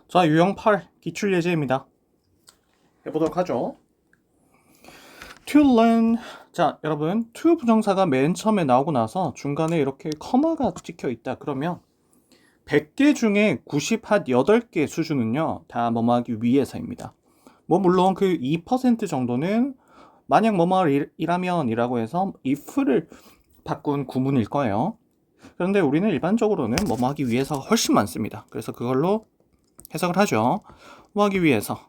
자, 유형 8 기출 예제입니다. 해보도록 하죠. To learn. 자, 여러분, to 부정사가 맨 처음에 나오고 나서 중간에 이렇게 커마가 찍혀 있다. 그러면 100개 중에 98개 수준은요, 다 뭐뭐하기 위해서입니다. 뭐 물론 그 2% 정도는 만약 뭐뭐이라면이라고 해서 if를 바꾼 구문일 거예요. 그런데 우리는 일반적으로는 뭐뭐하기 위해서가 훨씬 많습니다. 그래서 그걸로 해석을 하죠. 뭐 하기 위해서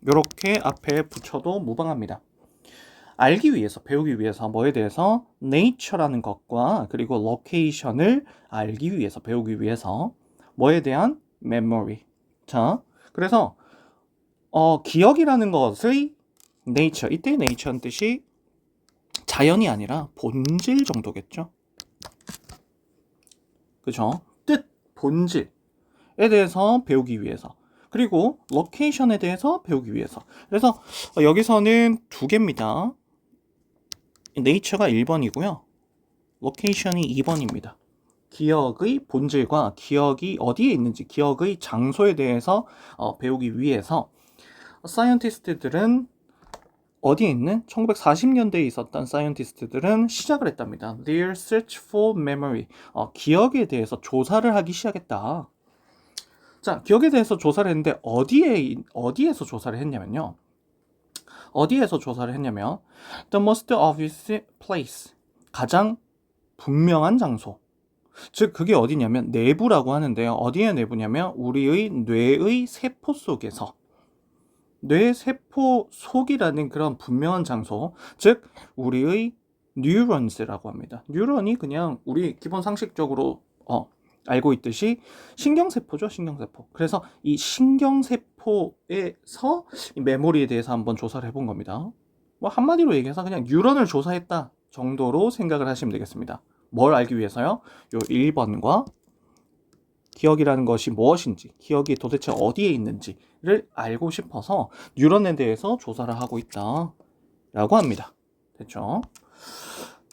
이렇게 앞에 붙여도 무방합니다. 알기 위해서, 배우기 위해서 뭐에 대해서 nature라는 것과 그리고 location을 알기 위해서, 배우기 위해서 뭐에 대한 memory. 자, 그래서 기억이라는 것의 nature, 이때 nature는 뜻이 자연이 아니라 본질 정도겠죠. 그죠? 뜻, 본질에 대해서 배우기 위해서. 그리고 로케이션에 대해서 배우기 위해서. 그래서 여기서는 두 개입니다. 네이처가 1번이고요. 로케이션이 2번입니다. 기억의 본질과 기억이 어디에 있는지, 기억의 장소에 대해서 배우기 위해서 사이언티스트들은 어디에 있는 1940년대에 있었던 사이언티스트들은 시작을 했답니다. Their search for memory. 기억에 대해서 조사를 하기 시작했다. 자, 기억에 대해서 조사를 했는데 어디에서 조사를 했냐면요. 어디에서 조사를 했냐면 the most obvious place. 가장 분명한 장소. 즉 그게 어디냐면 내부라고 하는데요. 어디에 내부냐면 우리의 뇌의 세포 속에서. 뇌 세포 속이라는 그런 분명한 장소. 즉 우리의 뉴런스라고 합니다. 뉴런이 그냥 우리 기본 상식적으로 알고 있듯이 신경세포죠, 신경세포. 그래서 이 신경세포에서 이 메모리에 대해서 한번 조사를 해본 겁니다. 뭐 한마디로 얘기해서 그냥 뉴런을 조사했다 정도로 생각을 하시면 되겠습니다. 뭘 알기 위해서요? 요 1번과 기억이라는 것이 무엇인지, 기억이 도대체 어디에 있는지를 알고 싶어서 뉴런에 대해서 조사를 하고 있다 라고 합니다. 됐죠?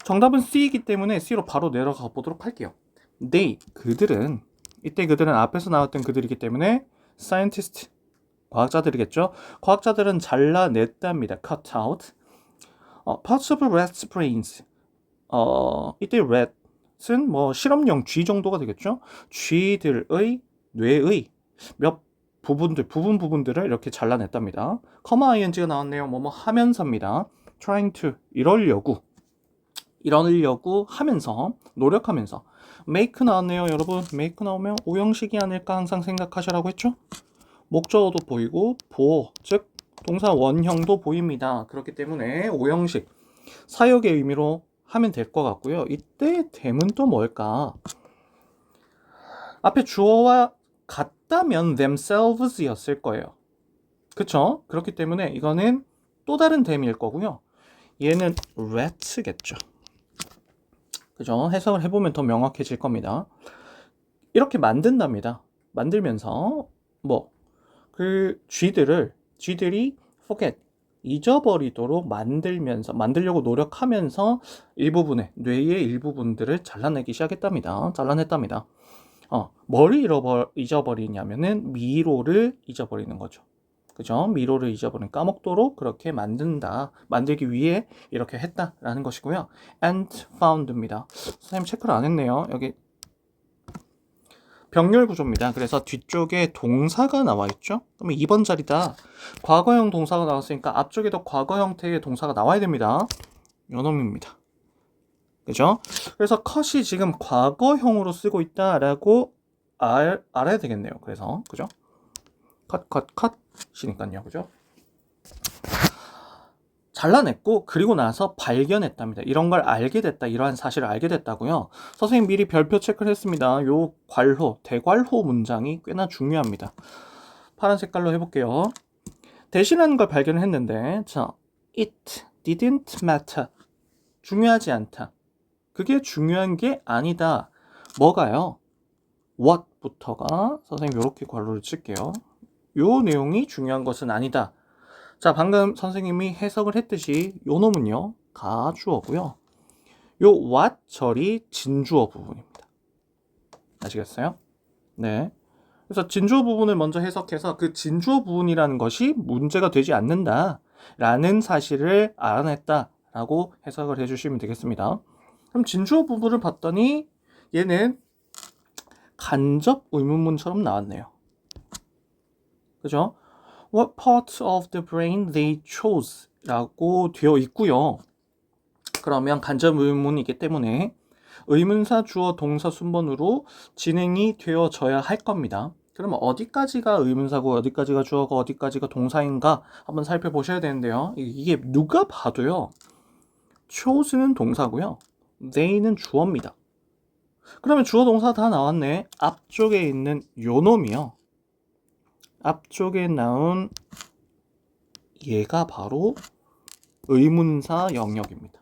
정답은 C이기 때문에 C로 바로 내려가 보도록 할게요. They, 그들은, 이때 그들은 앞에서 나왔던 그들이기 때문에 scientist, 과학자들이겠죠. 과학자들은 잘라냈답니다. cut out. parts of rat's brains. 이때 rat은 뭐 실험용 쥐 정도가 되겠죠. 쥐들의 뇌의 몇 부분들을 이렇게 잘라냈답니다. comma ing가 나왔네요. 뭐뭐 하면서입니다. trying to, 이러려고 하면서, 노력하면서. make 나왔네요, 여러분. make 나오면 오형식이 아닐까 항상 생각하시라고 했죠? 목적어도 보이고 보어, 즉 동사 원형도 보입니다. 그렇기 때문에 오형식, 사역의 의미로 하면 될 것 같고요. 이때 됨은 또 뭘까? 앞에 주어와 같다면 themselves 였을 거예요. 그쵸? 그렇기 때문에 이거는 또 다른 됨일 거고요. 얘는 rat겠죠. 그죠? 해석을 해보면 더 명확해질 겁니다. 이렇게 만든답니다. 만들면서 그 쥐들이 forget, 잊어버리도록 만들려고 노력하면서 뇌의 일부분들을 잘라내기 시작했답니다. 잘라냈답니다. 뭘 잊어버리냐면은 미로를 잊어버리는 거죠. 그죠? 미로를 잊어버리는, 까먹도록 그렇게 만들기 위해 이렇게 했다라는 것이고요. and found입니다. 선생님 체크를 안 했네요. 여기 병렬 구조입니다. 그래서 뒤쪽에 동사가 나와 있죠. 그러면 2번 자리다. 과거형 동사가 나왔으니까 앞쪽에도 과거 형태의 동사가 나와야 됩니다. 요 놈입니다. 그죠? 그래서 cut이 지금 과거형으로 쓰고 있다라고 알아야 되겠네요. 그래서 그죠? 컷이니까요. 그죠? 잘라냈고 그리고 나서 발견했답니다. 이런 걸 알게 됐다. 이러한 사실을 알게 됐다고요. 선생님 미리 별표 체크를 했습니다. 요 대괄호 문장이 꽤나 중요합니다. 파란 색깔로 해볼게요. 대신하는 걸 발견을 했는데 자, it didn't matter. 중요하지 않다. 그게 중요한 게 아니다. 뭐가요? what부터가 선생님 이렇게 괄호를 칠게요. 요 내용이 중요한 것은 아니다. 자, 방금 선생님이 해석을 했듯이 요 놈은요 가주어고요. 요 what 절이 진주어 부분입니다. 아시겠어요? 네. 그래서 진주어 부분을 먼저 해석해서 그 진주어 부분이라는 것이 문제가 되지 않는다라는 사실을 알아냈다라고 해석을 해주시면 되겠습니다. 그럼 진주어 부분을 봤더니 얘는 간접 의문문처럼 나왔네요. 그죠? What part of the brain they chose? 라고 되어 있고요. 그러면 간접 의문이기 때문에 의문사 주어 동사 순번으로 진행이 되어져야 할 겁니다. 그러면 어디까지가 의문사고 어디까지가 주어고 어디까지가 동사인가 한번 살펴보셔야 되는데요. 이게 누가 봐도요. chose는 동사고요. they는 주어입니다. 그러면 주어 동사 다 나왔네. 앞쪽에 있는 요 놈이요. 앞쪽에 나온 얘가 바로 의문사 영역입니다.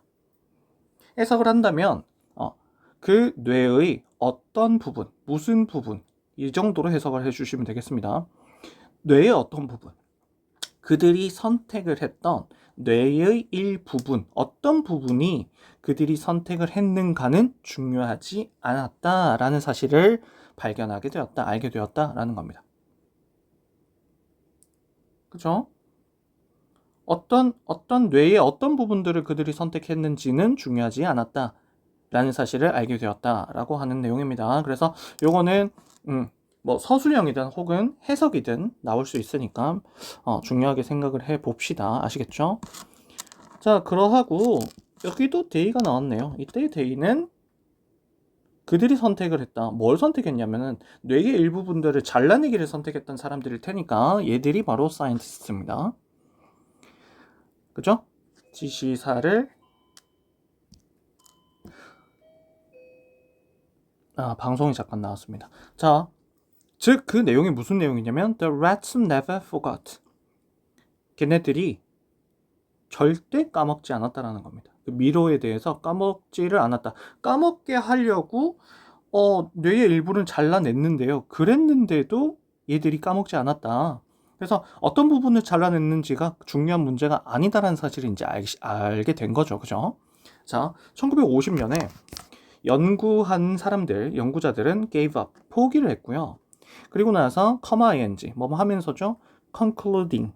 해석을 한다면 그 뇌의 어떤 부분, 무슨 부분 이 정도로 해석을 해주시면 되겠습니다. 뇌의 어떤 부분, 그들이 선택을 했던 뇌의 일부분, 어떤 부분이 그들이 선택을 했는가는 중요하지 않았다라는 사실을 발견하게 되었다, 알게 되었다라는 겁니다. 그죠? 어떤 뇌의 어떤 부분들을 그들이 선택했는지는 중요하지 않았다라는 사실을 알게 되었다라고 하는 내용입니다. 그래서 요거는 뭐 서술형이든 혹은 해석이든 나올 수 있으니까 중요하게 생각을 해 봅시다. 아시겠죠? 자, 그러하고 여기도 데이가 나왔네요. 이때의 데이는 그들이 선택을 했다. 뭘 선택했냐면은 뇌의 일부분들을 잘라내기를 선택했던 사람들일 테니까 얘들이 바로 사이언티스트입니다. 그죠? 지시사를 방송이 잠깐 나왔습니다. 자, 즉 그 내용이 무슨 내용이냐면 The rats never forgot. 걔네들이 절대 까먹지 않았다라는 겁니다. 그 미로에 대해서 까먹지를 않았다. 까먹게 하려고 뇌의 일부는 잘라냈는데요. 그랬는데도 얘들이 까먹지 않았다. 그래서 어떤 부분을 잘라냈는지가 중요한 문제가 아니다라는 사실을 이제 알게 된 거죠. 그죠? 자, 1950년에 연구한 사람들, 연구자들은 gave up, 포기를 했고요. 그리고 나서 ing, 뭐 하면서죠? concluding,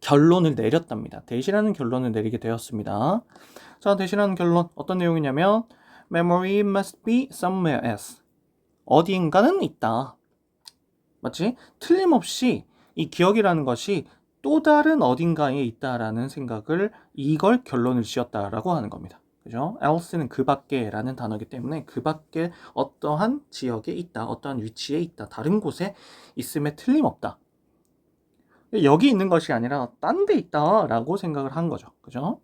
결론을 내렸답니다. 대시라는 결론을 내리게 되었습니다. 자, 대시라는 결론 어떤 내용이냐면 memory must be somewhere else. 어디인가는 있다. 맞지? 틀림없이 이 기억이라는 것이 또 다른 어딘가에 있다라는 생각을 이걸 결론을 지었다라고 하는 겁니다. 그죠? else는 그 밖에라는 단어이기 때문에 그 밖에 어떠한 지역에 있다, 어떠한 위치에 있다, 다른 곳에 있음에 틀림없다. 여기 있는 것이 아니라 딴 데 있다라고 생각을 한 거죠. 그죠?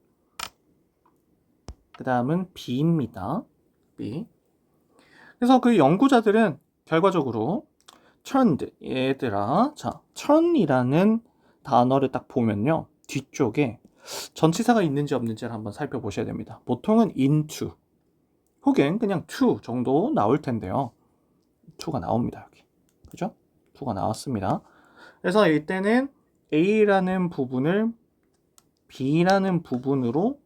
그 다음은 B입니다. B. 그래서 그 연구자들은 결과적으로 turned, 얘들아, 자, turn이라는 단어를 딱 보면요, 뒤쪽에 전치사가 있는지 없는지를 한번 살펴보셔야 됩니다. 보통은 into 혹은 그냥 to 정도 나올 텐데요. to가 나옵니다. 여기. 그죠? to가 나왔습니다. 그래서 이때는 A라는 부분을 B라는 부분으로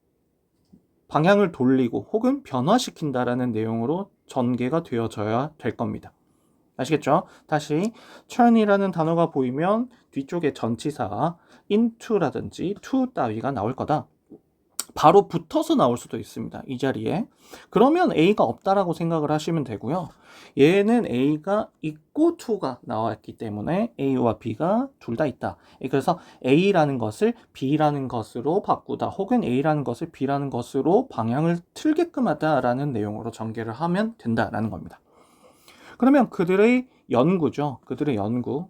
방향을 돌리고 혹은 변화시킨다라는 내용으로 전개가 되어져야 될 겁니다. 아시겠죠? 다시 turn이라는 단어가 보이면 뒤쪽에 전치사 into라든지 to 따위가 나올 거다. 바로 붙어서 나올 수도 있습니다. 이 자리에. 그러면 A가 없다라고 생각을 하시면 되고요. 얘는 A가 있고 to가 나왔기 때문에 A와 B가 둘 다 있다. 그래서 A라는 것을 B라는 것으로 바꾸다 혹은 A라는 것을 B라는 것으로 방향을 틀게끔 하다라는 내용으로 전개를 하면 된다라는 겁니다. 그러면 그들의 연구죠. 그들의 연구,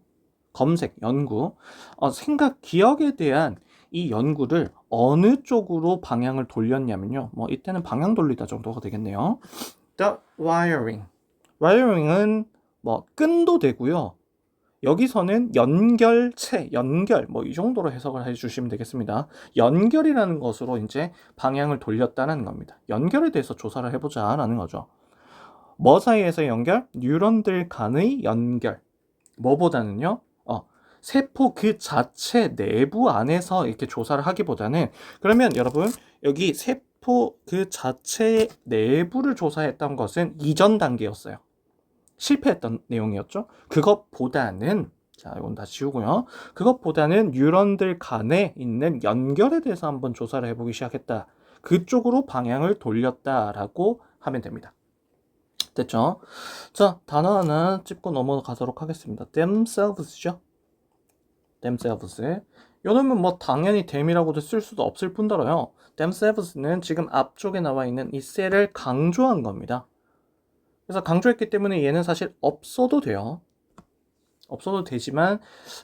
검색, 연구, 생각, 기억에 대한 이 연구를 어느 쪽으로 방향을 돌렸냐면요. 뭐 이때는 방향 돌리다 정도가 되겠네요. The wiring. wiring은 뭐 끈도 되고요. 여기서는 연결체, 연결 뭐 이 정도로 해석을 해주시면 되겠습니다. 연결이라는 것으로 이제 방향을 돌렸다는 겁니다. 연결에 대해서 조사를 해보자라는 거죠. 뭐 사이에서 연결? 뉴런들 간의 연결. 뭐보다는요? 세포 그 자체 내부 안에서 이렇게 조사를 하기보다는 그러면 여러분 여기 세포 그 자체 내부를 조사했던 것은 이전 단계였어요. 실패했던 내용이었죠. 그것보다는 자, 이건 다 지우고요. 그것보다는 뉴런들 간에 있는 연결에 대해서 한번 조사를 해보기 시작했다. 그쪽으로 방향을 돌렸다라고 하면 됩니다. 됐죠? 자, 단어 하나 짚고 넘어가도록 하겠습니다. themselves죠? themselves. 요놈은 뭐 당연히 them이라고도 쓸 수도 없을 뿐더러요. themselves는 지금 앞쪽에 나와 있는 이 셀을 강조한 겁니다. 그래서 강조했기 때문에 얘는 사실 없어도 돼요. 없어도 되지만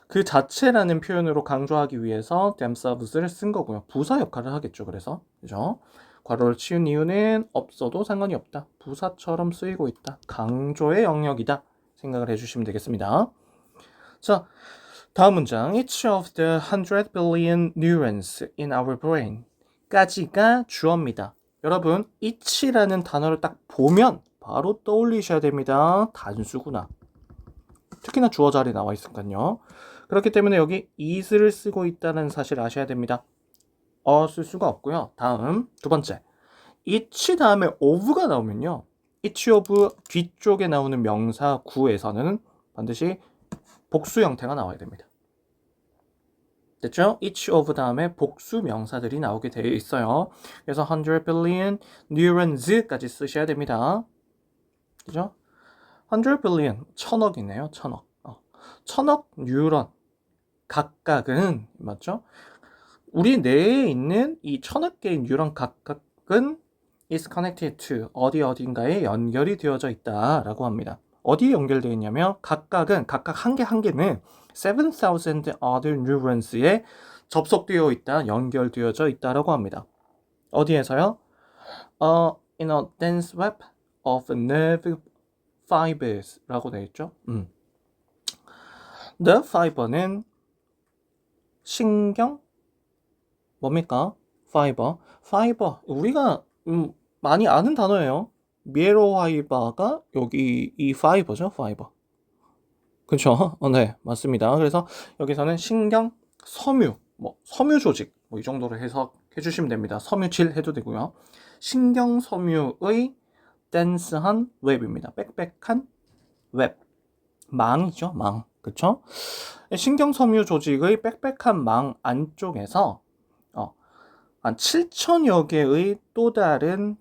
그 자체라는 표현으로 강조하기 위해서 themselves를 쓴 거고요. 부사 역할을 하겠죠. 그래서 그죠? 괄호를 치운 이유는 없어도 상관이 없다. 부사처럼 쓰이고 있다. 강조의 영역이다. 생각을 해주시면 되겠습니다. 자, 다음 문장. Each of the 100 billion neurons in our brain 까지가 주어입니다. 여러분, each라는 단어를 딱 보면 바로 떠올리셔야 됩니다. 단수구나. 특히나 주어 자리에 나와 있으니까요. 그렇기 때문에 여기 is를 쓰고 있다는 사실 아셔야 됩니다. 쓸 수가 없고요. 다음 두 번째. each 다음에 of가 나오면요. each of 뒤쪽에 나오는 명사 구에서는 반드시 복수 형태가 나와야 됩니다. 됐죠? each of 다음에 복수 명사들이 나오게 되어 있어요. 그래서 100 billion neurons까지 쓰셔야 됩니다. 그죠? 100 billion, 천억이네요. 천억. 천억 뉴런 각각은 맞죠? 우리 뇌에 있는 이 천억 개의 뉴런 각각은 is connected to 어딘가에 연결이 되어져 있다라고 합니다. 어디에 연결되어 있냐면 각각은 각각 한 개 한 개는 7,000 other neurons에 접속되어 있다, 연결되어져 있다라고 합니다. 어디에서요? In a dense web of nerve fibers라고 되어 있죠. The fiber는 신경 뭡니까? fiber. 우리가 많이 아는 단어예요. 미에로파이버가 여기 이 파이버죠, 파이버. 그렇죠? 네, 맞습니다. 그래서 여기서는 신경, 섬유, 섬유 조직, 이 정도로 해석해 주시면 됩니다. 섬유질 해도 되고요. 신경 섬유의 댄스한 웹입니다. 빽빽한 웹, 망이죠, 망. 그렇죠? 신경 섬유 조직의 빽빽한 망 안쪽에서 한 7천여 개의 또 다른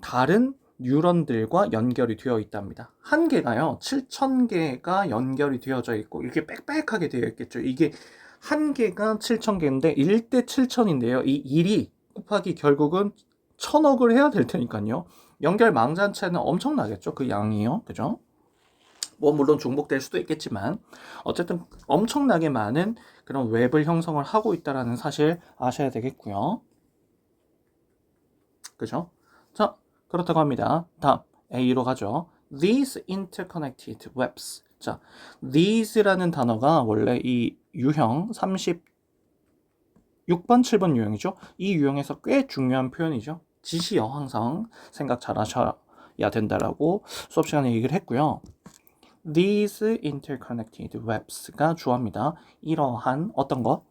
뉴런들과 연결이 되어 있답니다. 한 개가요, 7,000개가 연결이 되어져 있고 이렇게 빽빽하게 되어 있겠죠. 이게 한 개가 7,000개인데 1대 7,000인데요. 이 1이 곱하기 결국은 1,000억을 해야 될 테니까요. 연결 망자체는 엄청나겠죠. 그 양이요. 그죠? 물론 중복될 수도 있겠지만 어쨌든 엄청나게 많은 그런 웹을 형성을 하고 있다는 사실 아셔야 되겠고요. 그죠? 자, 그렇다고 합니다. 다음 A로 가죠. These interconnected webs. 자, these라는 단어가 원래 이 유형 36번, 7번 유형이죠. 이 유형에서 꽤 중요한 표현이죠. 지시어 항상 생각 잘 하셔야 된다라고 수업 시간에 얘기를 했고요. These interconnected webs가 주어입니다. 이러한 어떤 것?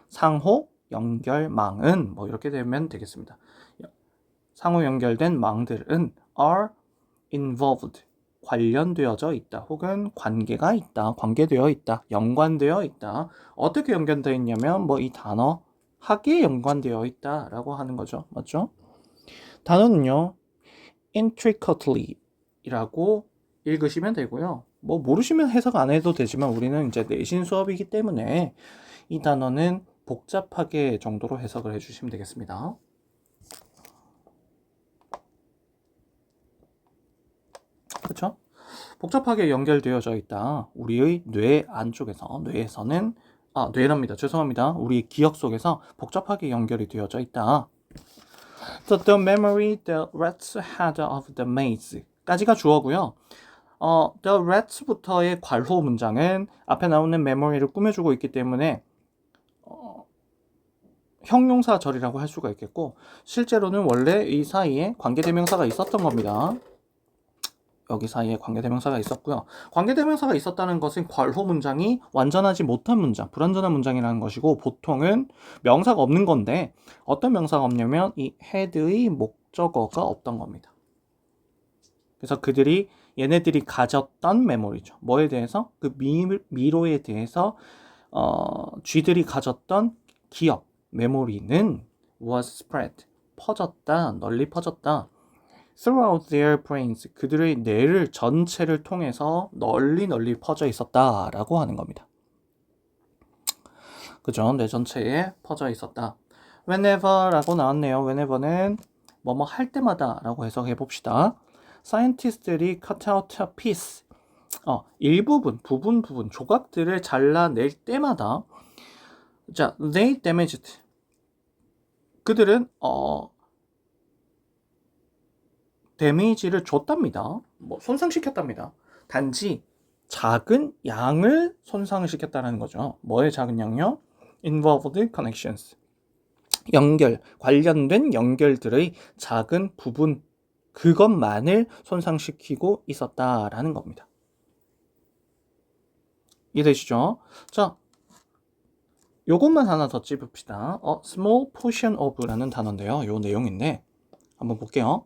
상호 연결망은 이렇게 되면 되겠습니다. 상호 연결된 망들은 are involved 관련되어져 있다 혹은 관계가 있다, 관계되어 있다, 연관되어 있다. 어떻게 연관되어 있냐면 이 단어 학에 연관되어 있다라고 하는 거죠. 맞죠? 단어는요 intricately 이라고 읽으시면 되고요. 모르시면 해석 안 해도 되지만 우리는 이제 내신 수업이기 때문에 이 단어는 복잡하게 정도로 해석을 해주시면 되겠습니다. 그렇죠? 복잡하게 연결되어져 있다. 우리의 뇌 안쪽에서, 뇌에서는 뇌랍니다. 죄송합니다. 우리 기억 속에서 복잡하게 연결이 되어져 있다. So the memory the rats had of the maze 까지가 주어고요. the rats부터의 괄호 문장은 앞에 나오는 memory를 꾸며주고 있기 때문에 형용사절이라고 할 수가 있겠고 실제로는 원래 이 사이에 관계대명사가 있었던 겁니다. 여기 사이에 관계대명사가 있었고요. 관계대명사가 있었다는 것은 괄호 문장이 완전하지 못한 문장, 불완전한 문장이라는 것이고 보통은 명사가 없는 건데 어떤 명사가 없냐면 이 had의 목적어가 없던 겁니다. 그래서 얘네들이 가졌던 메모리죠. 뭐에 대해서? 그 미로에 대해서 쥐들이 가졌던 기억, 메모리는 was spread, 퍼졌다, 널리 퍼졌다. throughout their brains, 그들의 뇌를 전체를 통해서 널리 퍼져 있었다라고 하는 겁니다. 그죠? 뇌 전체에 퍼져 있었다. whenever라고 나왔네요. whenever는 뭐뭐 할 때마다 라고 해석해 봅시다. scientist들이 cut out a piece, 일부분, 부분, 조각들을 잘라낼 때마다, 자, they damaged, 그들은, 데미지를 줬답니다. 뭐, 손상시켰답니다. 단지 작은 양을 손상을 시켰다는 거죠. 뭐의 작은 양요? involved connections. 관련된 연결들의 작은 부분, 그것만을 손상시키고 있었다라는 겁니다. 이해되시죠? 자, 요것만 하나 더 찝읍시다. small portion of라는 단어인데요. 요 내용인데 한번 볼게요.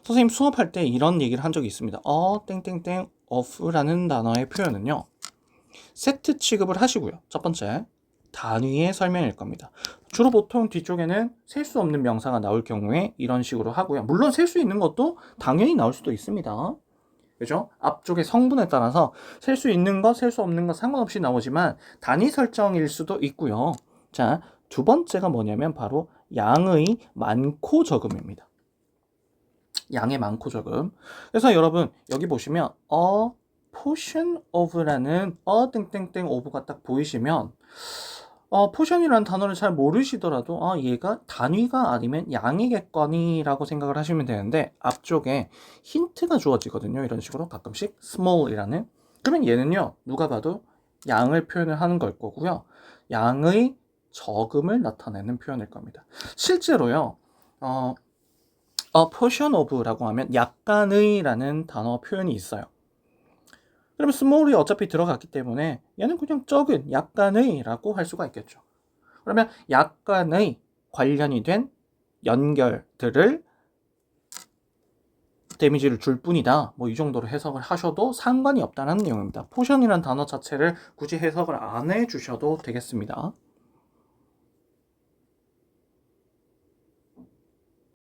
선생님 수업할 때 이런 얘기를 한 적이 있습니다. 땡땡땡 of라는 단어의 표현은요, 세트 취급을 하시고요. 첫 번째, 단위의 설명일 겁니다. 주로 보통 뒤쪽에는 셀 수 없는 명사가 나올 경우에 이런 식으로 하고요. 물론 셀 수 있는 것도 당연히 나올 수도 있습니다. 그죠? 앞쪽의 성분에 따라서 셀 수 있는 것, 셀 수 없는 것 상관없이 나오지만 단위 설정일 수도 있고요. 자, 두 번째가 뭐냐면 바로 양의 많고 적음입니다. 양의 많고 적음. 그래서 여러분 여기 보시면 portion of라는 땡땡땡 of가 딱 보이시면 포션이라는 단어를 잘 모르시더라도 얘가 단위가 아니면 양이겠거니라고 생각을 하시면 되는데, 앞쪽에 힌트가 주어지거든요. 이런 식으로 가끔씩 small이라는. 그러면 얘는요, 누가 봐도 양을 표현을 하는 걸 거고요, 양의 적음을 나타내는 표현일 겁니다. 실제로요, portion of라고 하면 약간의 라는 단어 표현이 있어요. 그러면 small이 어차피 들어갔기 때문에 얘는 그냥 적은, 약간의 라고 할 수가 있겠죠. 그러면 약간의 관련이 된 연결들을 데미지를 줄 뿐이다. 뭐 이 정도로 해석을 하셔도 상관이 없다는 내용입니다. 포션이라는 단어 자체를 굳이 해석을 안 해주셔도 되겠습니다.